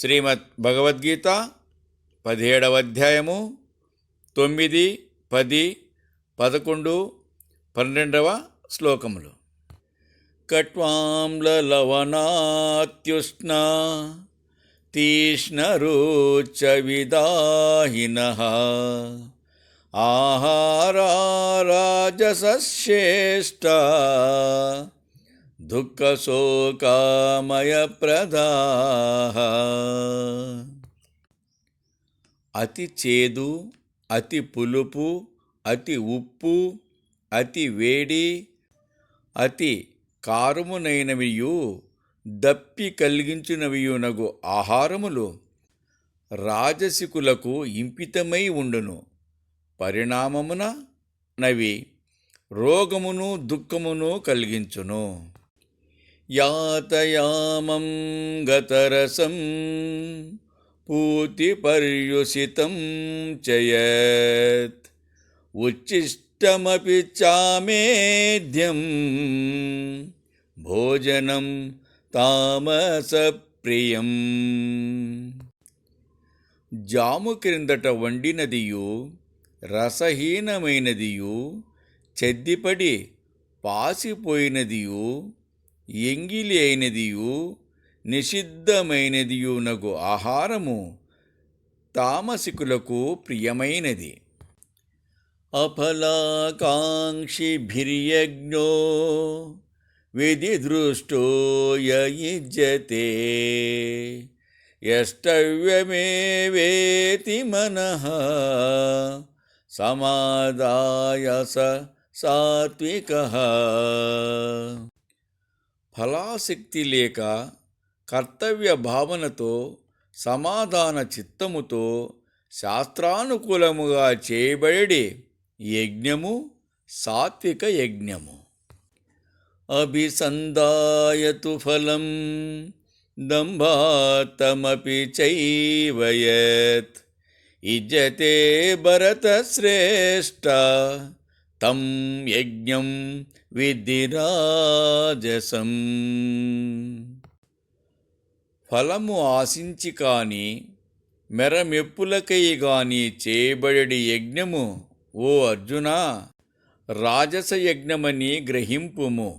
శ్రీమద్ భగవద్గీత 17వ అధ్యాయము 9, 10, 11, 12వ శ్లోకములు. కట్వాంలలవనాత్యుష్ణ తీష్ణరుచ విదాహినః ఆహారా రాజసశ్రేష్ఠ దుఃఖశోకామయప్రదాః. అతి చేదు, అతి పులుపు, అతి ఉప్పు, అతి వేడి, అతి కారమునైనవియు దప్పి కలిగించునవియునగు ఆహారములు రాజసికులకు ఇంపితమై ఉండును. పరిణామమున నవి రోగమును దుఃఖమును కలిగించును. యాతయామం గతరసం పూతిపర్యుషితం చయత్ ఉచ్ఛిష్టమపి చామేధ్యం భోజనం తామసప్రియం. జాము క్రిందట వండినదియు రసహీనమైనదియు చెద్దిపడి పాసిపోయినదియు ఎంగిలి అయినదియు నిషిద్ధమైనదియునగు ఆహారము తామసికులకు ప్రియమైనది. అఫలాకాంక్షిభిర్యజ్ఞో విధిదృష్టో యయుజ్యతే యష్టవ్యమేవేతి మనః సమాదాయ సాత్వికః. ఫలాసక్తి లేక కర్తవ్య భావనతో సమాధాన చిత్తముతో శాస్త్రానుకూలముగా చేయబడి యజ్ఞము సాత్విక యజ్ఞము. అభిసందాయతు ఫలం దంభాతమపి చైవ యత్ యుజ్యతే భరతశ్రేష్ఠ తం యజ్ఞం విద్ధి రాజసం. ఫలము ఆశించి కాని మెరమెప్పులకై గాని చేయబడి యజ్ఞము ఓ అర్జునా రాజస యజ్ఞమని గ్రహింపుము.